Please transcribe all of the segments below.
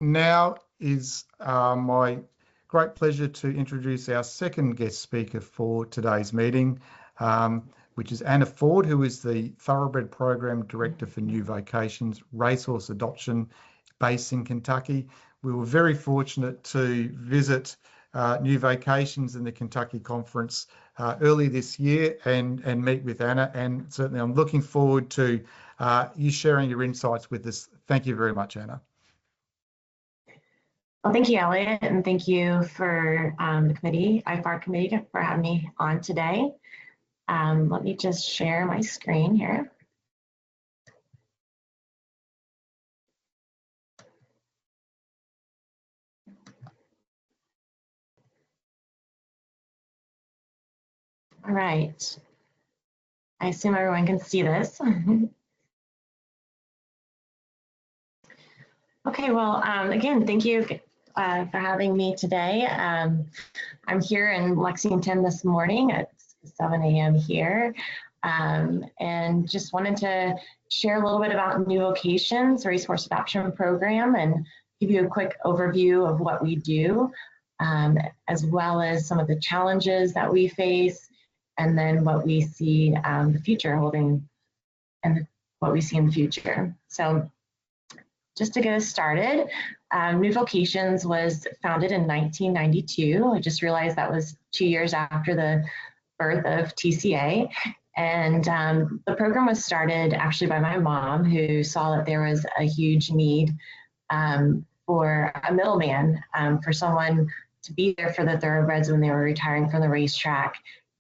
now is my great pleasure to introduce our second guest speaker for today's meeting, which is Anna Ford, who is the Thoroughbred Program Director for New Vocations Racehorse Adoption based in Kentucky. We were very fortunate to visit New Vocations in the Kentucky conference early this year and meet with Anna, and certainly I'm looking forward to you sharing your insights with us. Thank you very much, Anna. Well, thank you, Elliot, and thank you for the committee, IFAR committee, for having me on today. Let me just share my screen here. All right. I assume everyone can see this. Okay, well, again, thank you for having me today. I'm here in Lexington this morning at 7 a.m. here, and just wanted to share a little bit about New Vocations Racehorse Adoption Program and give you a quick overview of what we do, as well as some of the challenges that we face, and then what we see the future holding and what we see in the future. So just to get us started, New Vocations was founded in 1992. I just realized that was 2 years after the birth of TCA. And the program was started actually by my mom, who saw that there was a huge need for a middleman, for someone to be there for the thoroughbreds when they were retiring from the racetrack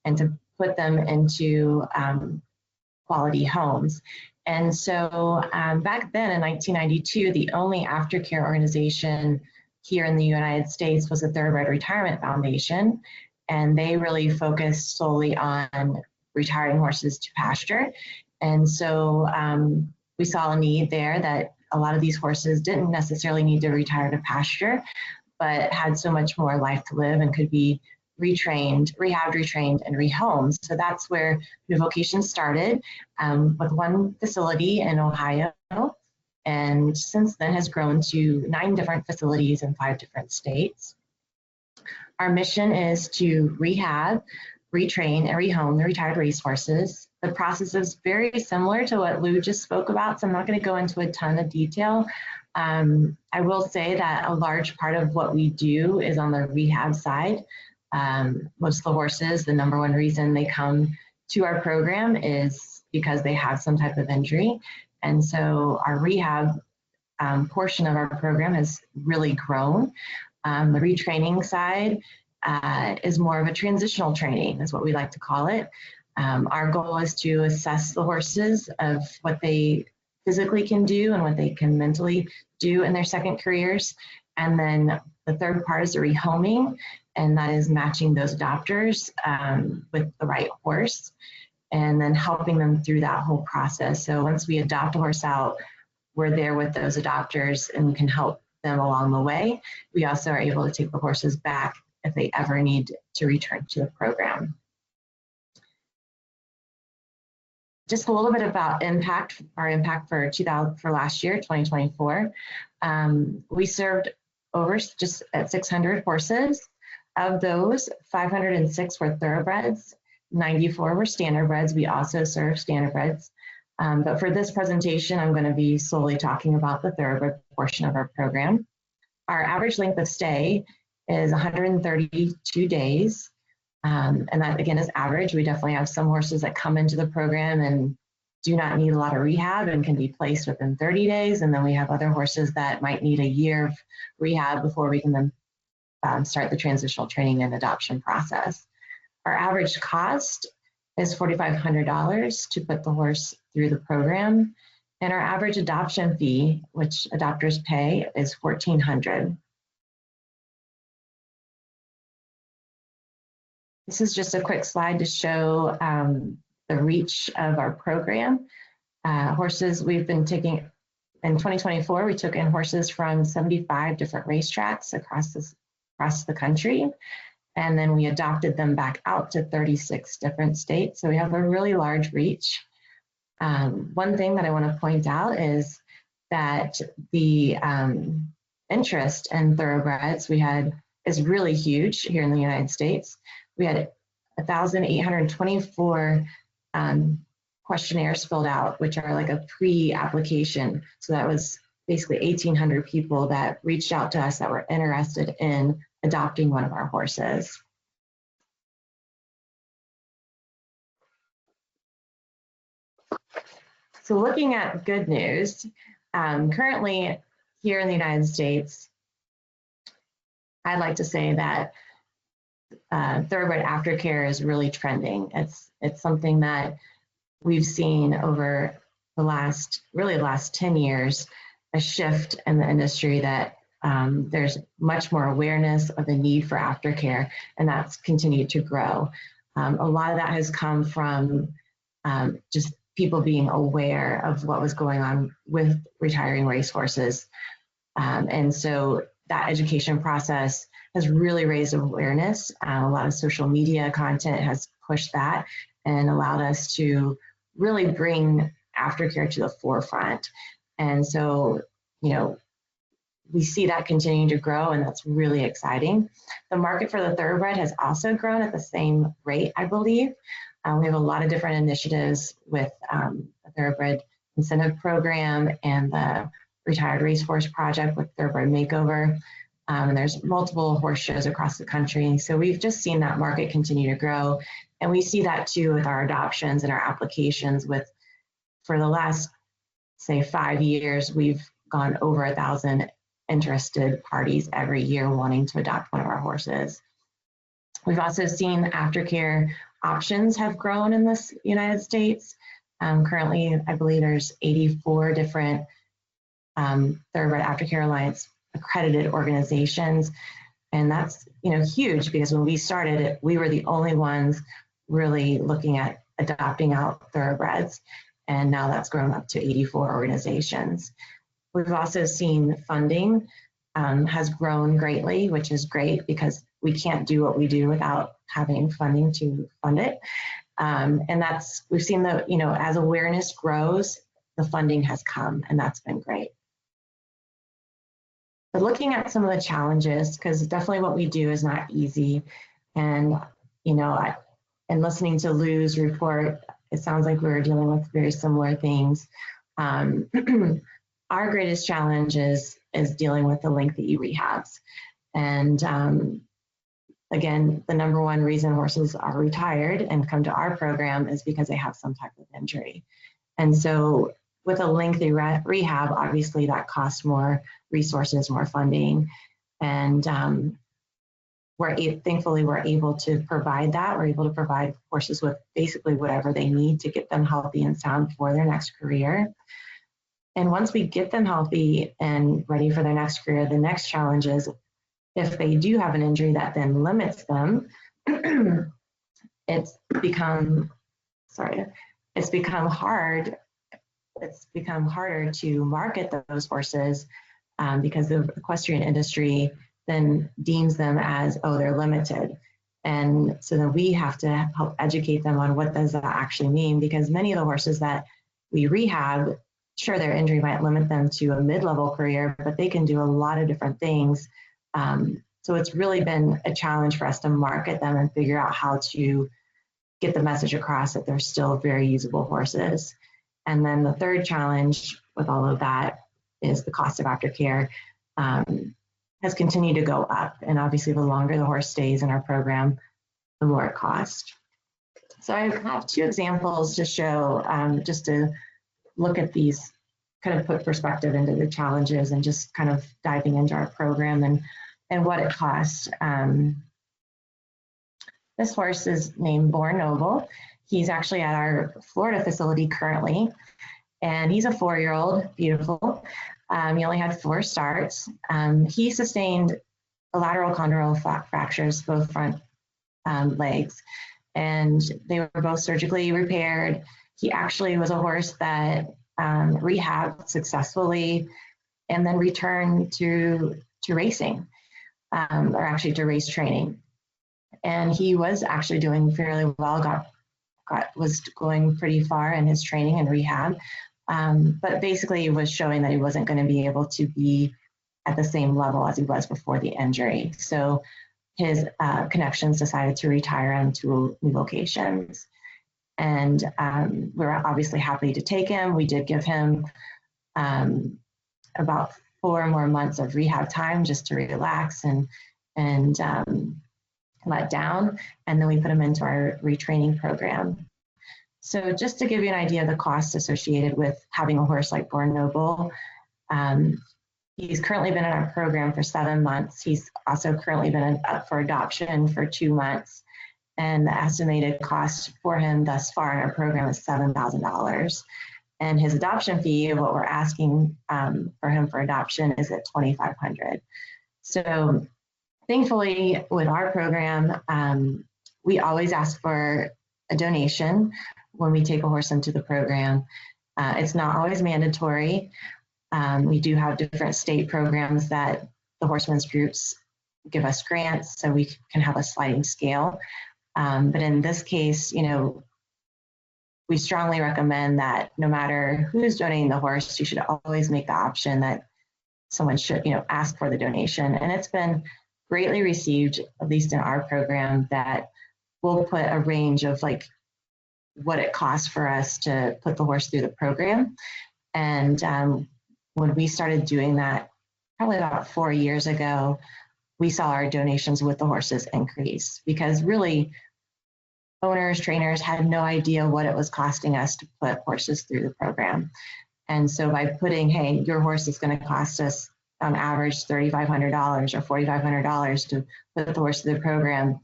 and to put them into quality homes. And so back then in 1992, the only aftercare organization here in the United States was the Thoroughbred Retirement Foundation, and they really focused solely on retiring horses to pasture. And so we saw a need there that a lot of these horses didn't necessarily need to retire to pasture, but had so much more life to live and could be retrained, rehabbed, retrained, and rehomed. So that's where New Vocations started with one facility in Ohio, and since then has grown to 9 different facilities in 5 different states. Our mission is to rehab, retrain, and rehome the retired racehorses. The process is very similar to what Lou just spoke about, so I'm not going to go into a ton of detail. I will say that a large part of what we do is on the rehab side. Most of the horses, the #1 reason they come to our program is because they have some type of injury. And so our rehab portion of our program has really grown. The retraining side is more of a transitional training, is what we like to call it. Our goal is to assess the horses of what they physically can do and what they can mentally do in their second careers. And then the third part is the rehoming, and that is matching those adopters with the right horse, and then helping them through that whole process. So once we adopt a horse out, we're there with those adopters and we can help them along the way. We also are able to take the horses back if they ever need to return to the program. Just a little bit about impact, our impact for last year, 2024. We served over just at 600 horses. Of those, 506 were thoroughbreds, 94 were standardbreds. We also serve standardbreds. But for this presentation, I'm going to be solely talking about the thoroughbred portion of our program. Our average length of stay is 132 days. And that, again, is average. We definitely have some horses that come into the program and do not need a lot of rehab and can be placed within 30 days. And then we have other horses that might need a year of rehab before we can then start the transitional training and adoption process. Our average cost is $4,500 to put the horse through the program. And our average adoption fee, which adopters pay, is $1,400. This is just a quick slide to show the reach of our program. Horses we've been taking, in 2024, we took in horses from 75 different racetracks across the country. And then we adopted them back out to 36 different states. So we have a really large reach. One thing that I want to point out is that the interest in thoroughbreds is really huge here in the United States. We had 1,824 questionnaires filled out, which are like a pre-application. So that was basically 1,800 people that reached out to us that were interested in adopting one of our horses. So looking at good news, currently here in the United States, I'd like to say that Thoroughbred Aftercare is really trending. It's something that we've seen over the last 10 years, a shift in the industry that there's much more awareness of the need for aftercare, and that's continued to grow. A lot of that has come from just people being aware of what was going on with retiring racehorses. And so that education process has really raised awareness. A lot of social media content has pushed that and allowed us to really bring aftercare to the forefront. And so, we see that continuing to grow, and that's really exciting. The market for the thoroughbred has also grown at the same rate, I believe. We have a lot of different initiatives with the Thoroughbred Incentive Program and the Retired Racehorse Project with Thoroughbred Makeover. And there's multiple horse shows across the country. So we've just seen that market continue to grow. And we see that too with our adoptions and our applications for the last, say, 5 years, we've gone over 1,000 interested parties every year wanting to adopt one of our horses. We've also seen aftercare options have grown in the United States. Currently, I believe there's 84 different Thoroughbred Aftercare Alliance accredited organizations. And that's huge, because when we started it, we were the only ones really looking at adopting out thoroughbreds. And now that's grown up to 84 organizations. We've also seen funding has grown greatly, which is great, because we can't do what we do without having funding to fund it. And we've seen that, as awareness grows, the funding has come, and that's been great. But looking at some of the challenges, because definitely what we do is not easy. And, and listening to Lou's report, it sounds like we're dealing with very similar things. Our greatest challenge is dealing with the lengthy rehabs. And again, the number one reason horses are retired and come to our program is because they have some type of injury. And so with a lengthy rehab, obviously that costs more resources, more funding. And thankfully we're able to provide that. We're able to provide horses with basically whatever they need to get them healthy and sound for their next career. And once we get them healthy and ready for their next career, the next challenge is if they do have an injury that then limits them, it's become hard. It's become harder to market those horses because the equestrian industry then deems them as, oh, they're limited. And so then we have to help educate them on what does that actually mean, because many of the horses that we rehab, sure, their injury might limit them to a mid-level career, but they can do a lot of different things. So it's really been a challenge for us to market them and figure out how to get the message across that they're still very usable horses. And then the third challenge with all of that is the cost of aftercare has continued to go up. And obviously the longer the horse stays in our program, the more it costs. So I have two examples to show, just to look at these, kind of put perspective into the challenges and just kind of diving into our program and what it costs. This horse is named Born Noble. He's actually at our Florida facility currently, and he's a 4-year-old, beautiful. He only had 4 starts. He sustained a lateral condylar fractures, both front legs, and they were both surgically repaired. He actually was a horse that rehabbed successfully and then returned to racing, or actually to race training. And he was actually doing fairly well, was going pretty far in his training and rehab, but basically was showing that he wasn't going to be able to be at the same level as he was before the injury. So his connections decided to retire him to Vocations. And we were obviously happy to take him. We did give him about 4 more months of rehab time just to relax and let down. And then we put him into our retraining program. So just to give you an idea of the cost associated with having a horse like Born Noble, he's currently been in our program for 7 months. He's also currently been up for adoption for 2 months. And the estimated cost for him thus far in our program is $7,000. And his adoption fee, what we're asking for him for adoption, is at $2,500. So thankfully, with our program, we always ask for a donation when we take a horse into the program. It's not always mandatory. We do have different state programs that the horsemen's groups give us grants, so we can have a sliding scale. But in this case, we strongly recommend that no matter who's donating the horse, you should always make the option that someone should, ask for the donation. And it's been greatly received, at least in our program, that we'll put a range of like what it costs for us to put the horse through the program. And when we started doing that, probably about 4 years ago, we saw our donations with the horses increase, because really owners, trainers had no idea what it was costing us to put horses through the program. And so by putting, hey, your horse is going to cost us on average $3,500 or $4,500 to put the horse through the program,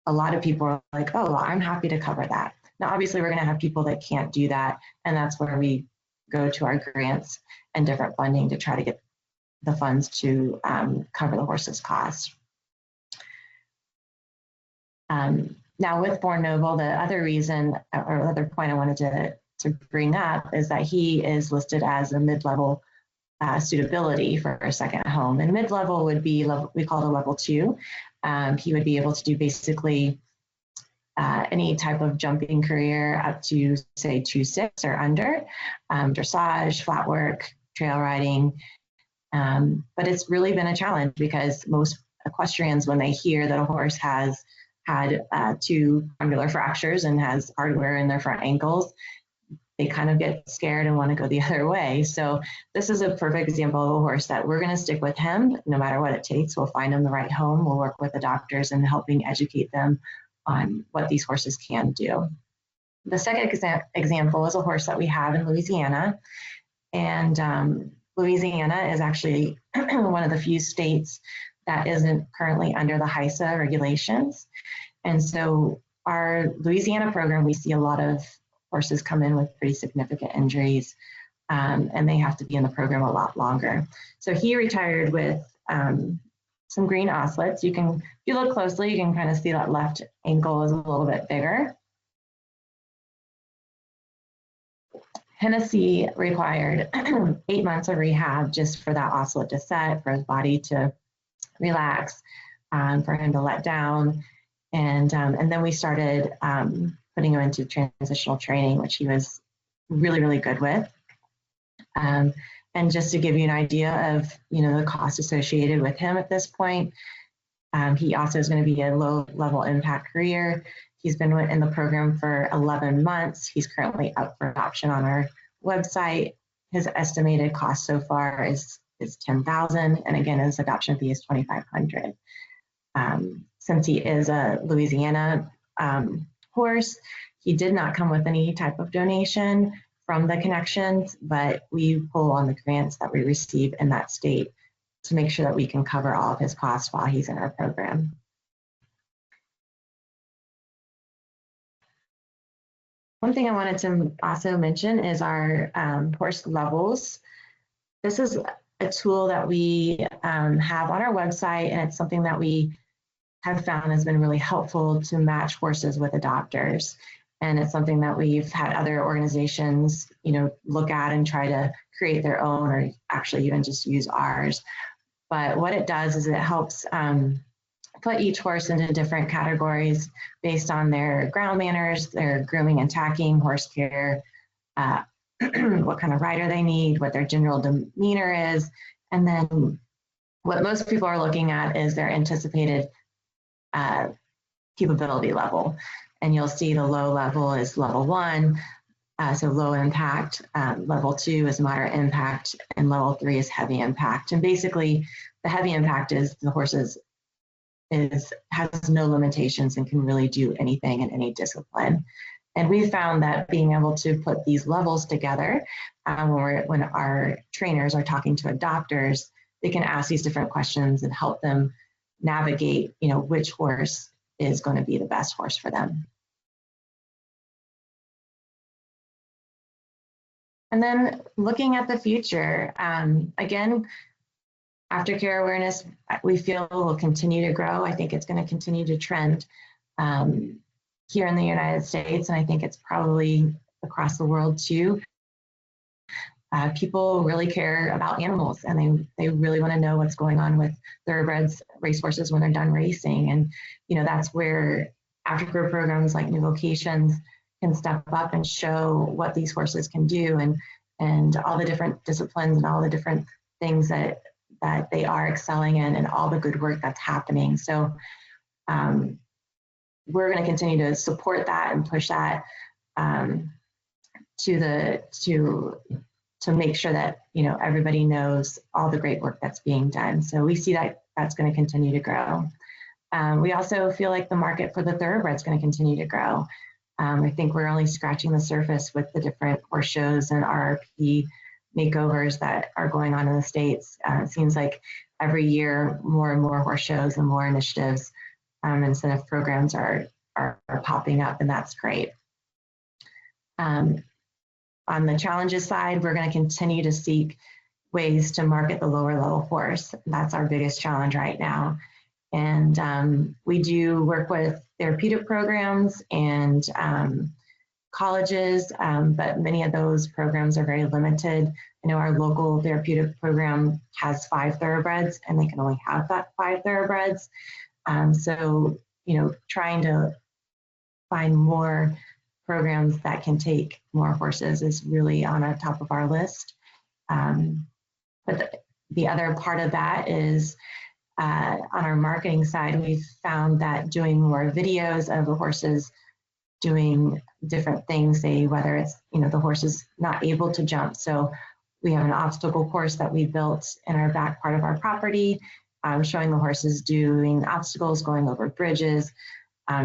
a lot of people are like, oh, well, I'm happy to cover that. Now, obviously, we're going to have people that can't do that, and that's where we go to our grants and different funding to try to get the funds to cover the horse's cost. Now, with Born Noble, the other reason or other point I wanted to bring up is that he is listed as a mid-level suitability for a second home. And mid-level would be, we call it a level 2. He would be able to do basically any type of jumping career up to, say, 2.6 or under, dressage, flat work, trail riding. But it's really been a challenge, because most equestrians, when they hear that a horse has had 2 condylar fractures and has hardware in their front ankles, they kind of get scared and want to go the other way. So this is a perfect example of a horse that we're going to stick with him no matter what it takes. We'll find him the right home. We'll work with the doctors and helping educate them on what these horses can do. The second example is a horse that we have in Louisiana. And Louisiana is actually one of the few states that isn't currently under the HISA regulations. And so our Louisiana program, we see a lot of horses come in with pretty significant injuries, and they have to be in the program a lot longer. So he retired with some green osselets. If you look closely, you can kind of see that left ankle is a little bit bigger. Hennessy required 8 months of rehab just for that osselet to set, for his body to relax, for him to let down. And then we started putting him into transitional training, which he was really, really good with. And just to give you an idea of, the cost associated with him at this point, he also is going to be a low-level impact career. He's been in the program for 11 months. He's currently up for adoption on our website. His estimated cost so far is $10,000, and again, his adoption fee is $2,500. Since he is a Louisiana horse, he did not come with any type of donation from the connections, but we pull on the grants that we receive in that state to make sure that we can cover all of his costs while he's in our program. One thing I wanted to also mention is our horse levels. This is a tool that we have on our website, and it's something that we have found has been really helpful to match horses with adopters. And it's something that we've had other organizations, look at and try to create their own, or actually even just use ours. But what it does is it helps put each horse into different categories based on their ground manners, their grooming and tacking, horse care, what kind of rider they need, what their general demeanor is, and then what most people are looking at is their anticipated capability level. And you'll see the low level is level 1, so low impact, level 2 is moderate impact, and level 3 is heavy impact. And basically, the heavy impact is the horses has no limitations and can really do anything in any discipline. And we found that being able to put these levels together, when our trainers are talking to adopters, they can ask these different questions and help them navigate, which horse is going to be the best horse for them. And then looking at the future, again, aftercare awareness, we feel will continue to grow. I think it's going to continue to trend here in the United States, and I think it's probably across the world too. People really care about animals, and they really want to know what's going on with thoroughbreds, racehorses when they're done racing. And that's where aftercare programs like New Vocations can step up and show what these horses can do, and all the different disciplines and all the different things that they are excelling in, and all the good work that's happening. So we're going to continue to support that and push that to make sure that everybody knows all the great work that's being done. So we see that that's going to continue to grow. We also feel like the market for the thoroughbred is going to continue to grow. I think we're only scratching the surface with the different horse shows and RRP makeovers that are going on in the States. It seems like every year more and more horse shows and more initiatives, incentive programs are popping up, and that's great. On the challenges side, we're going to continue to seek ways to market the lower level horse. That's our biggest challenge right now. And we do work with therapeutic programs and colleges, but many of those programs are very limited. I know our local therapeutic program has 5 thoroughbreds, and they can only have that 5 thoroughbreds. So, trying to find more programs that can take more horses is really on our top of our list. But the other part of that is on our marketing side, we've found that doing more videos of the horses doing different things, say whether it's, the horse is not able to jump. So we have an obstacle course that we built in our back part of our property, showing the horses doing obstacles, going over bridges,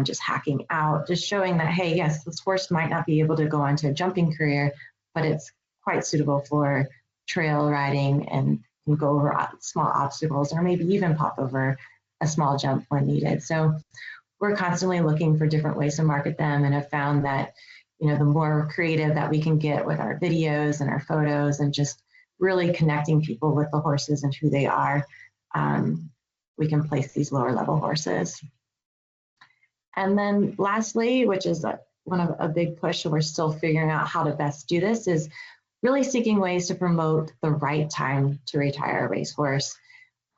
just hacking out, just showing that, hey, yes, this horse might not be able to go on to a jumping career, but it's quite suitable for trail riding and can go over small obstacles, or maybe even pop over a small jump when needed. So we're constantly looking for different ways to market them, and have found that, the more creative that we can get with our videos and our photos and just really connecting people with the horses and who they are, we can place these lower level horses. And then lastly, which is a big push, and we're still figuring out how to best do this, is really seeking ways to promote the right time to retire a racehorse.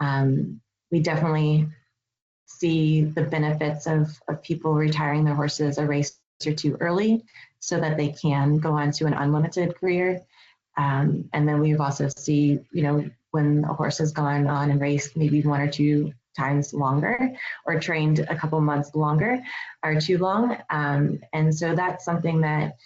We definitely see the benefits of people retiring their horses a race or two early so that they can go on to an unlimited career. And then we've also see, when a horse has gone on and raced maybe 1 or 2 times longer, or trained a couple months longer or too long. And so that's something that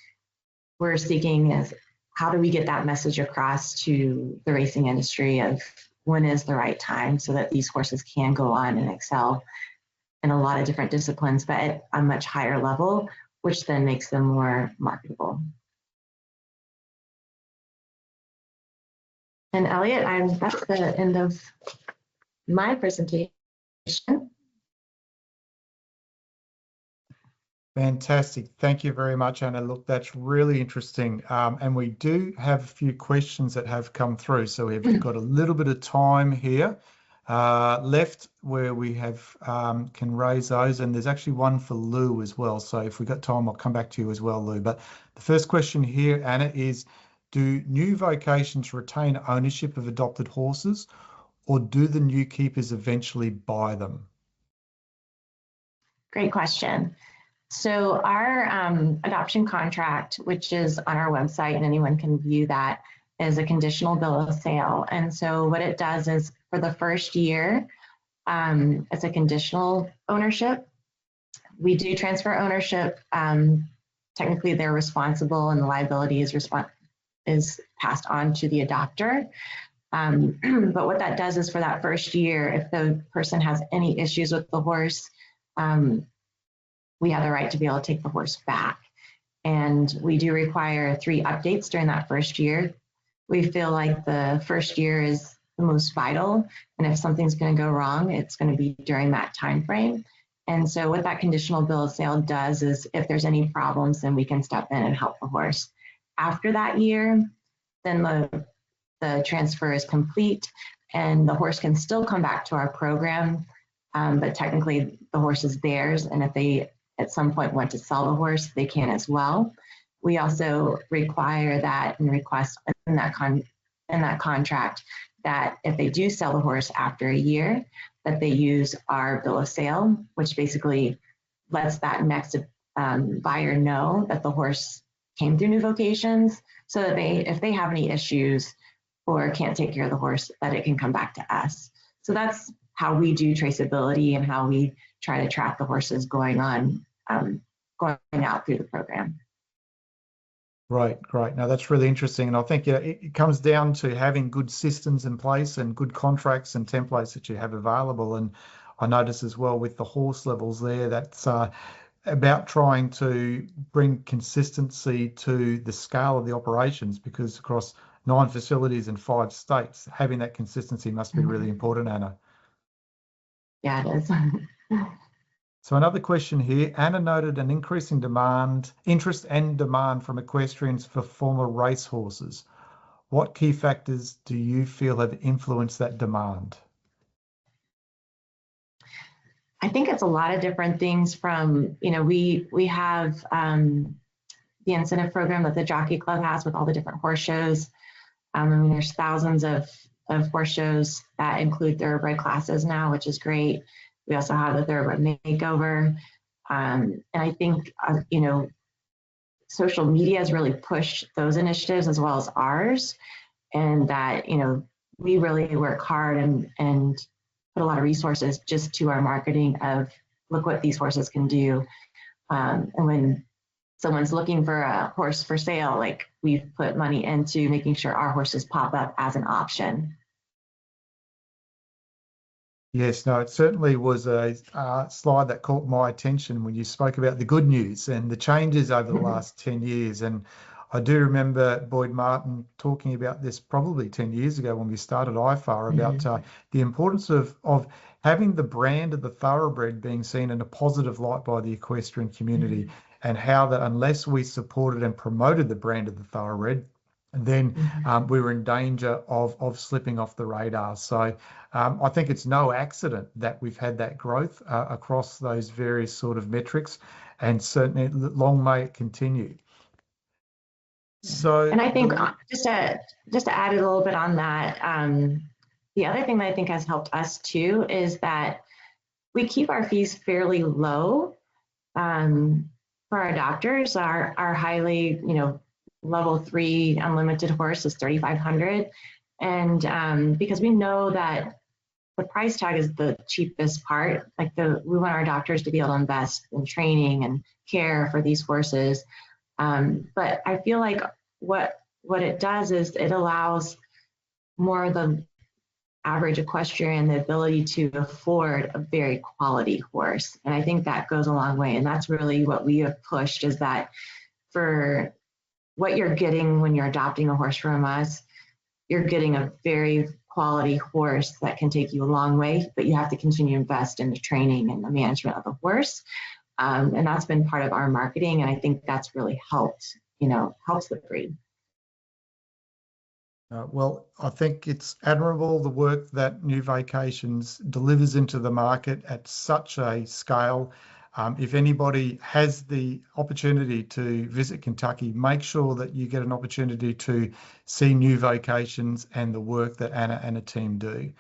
we're seeking, is how do we get that message across to the racing industry of when is the right time, so that these horses can go on and excel in a lot of different disciplines, but at a much higher level, which then makes them more marketable. And Elliot, that's the end of my presentation. Fantastic. Thank you very much, Anna. Look, that's really interesting. And we do have a few questions that have come through. So we've got a little bit of time here left where we have can raise those. And there's actually one for Lou as well. So if we've got time, I'll come back to you as well, Lou. But the first question here, Anna, is do new vocations retain ownership of adopted horses, or do the new keepers eventually buy them? Great question. So our adoption contract, which is on our website, and anyone can view that is a conditional bill of sale. And so what it does is for the first year, it's a conditional ownership. We do transfer ownership. Technically, they're responsible and the liability is passed on to the adopter. But what that does is for that first year, if the person has any issues with the horse, we have the right to be able to take the horse back. And we do require 3 updates during that first year. We feel like the first year is the most vital, and if something's going to go wrong, it's going to be during that time frame. And so what that conditional bill of sale does is if there's any problems, then we can step in and help the horse. After that year, then the transfer is complete and the horse can still come back to our program, but technically the horse is theirs, and if they at some point want to sell the horse, they can as well. We also require that and request in that contract that if they do sell the horse after a year, that they use our bill of sale, which basically lets that next buyer know that the horse came through New Vocations, so that if they have any issues or can't take care of the horse, that it can come back to us. So that's how we do traceability and how we try to track the horses going out through the program. Right, great. Now that's really interesting. And I think it comes down to having good systems in place and good contracts and templates that you have available. And I notice as well with the horse levels there, that's about trying to bring consistency to the scale of the operations, because across 9 facilities in 5 states, having that consistency must be really important, Anna. Yeah, it is. So another question here, Anna noted an increasing interest and demand from equestrians for former racehorses. What key factors do you feel have influenced that demand? I think it's a lot of different things from, we have the incentive program that the Jockey Club has with all the different horse shows. There's thousands of horse shows that include thoroughbred classes now, which is great. We also have the Thoroughbred Makeover. And I think, social media has really pushed those initiatives as well as ours. And that, we really work hard and put a lot of resources just to our marketing of look what these horses can do. And when someone's looking for a horse for sale, like we've put money into making sure our horses pop up as an option. Yes, no, it certainly was a slide that caught my attention when you spoke about the good news and the changes over the last 10 years. And I do remember Boyd Martin talking about this probably 10 years ago when we started IFAR about the importance of having the brand of the thoroughbred being seen in a positive light by the equestrian community, and how that unless we supported and promoted the brand of the thoroughbred, then we were in danger of slipping off the radar. So I think it's no accident that we've had that growth across those various sort of metrics, and certainly long may it continue. So, and I think just to add a little bit on that, the other thing that I think has helped us too is that we keep our fees fairly low for our doctors. Our highly, level 3 unlimited horse is $3,500, and because we know that the price tag is the cheapest part. Like we want our doctors to be able to invest in training and care for these horses. But I feel like what it does is it allows more of the average equestrian the ability to afford a very quality horse. And I think that goes a long way. And that's really what we have pushed, is that for what you're getting when you're adopting a horse from us, you're getting a very quality horse that can take you a long way, but you have to continue to invest in the training and the management of the horse. And that's been part of our marketing. And I think that's really helped the breed. Well, I think it's admirable the work that New Vocations delivers into the market at such a scale. If anybody has the opportunity to visit Kentucky, make sure that you get an opportunity to see New Vocations and the work that Anna and her team do.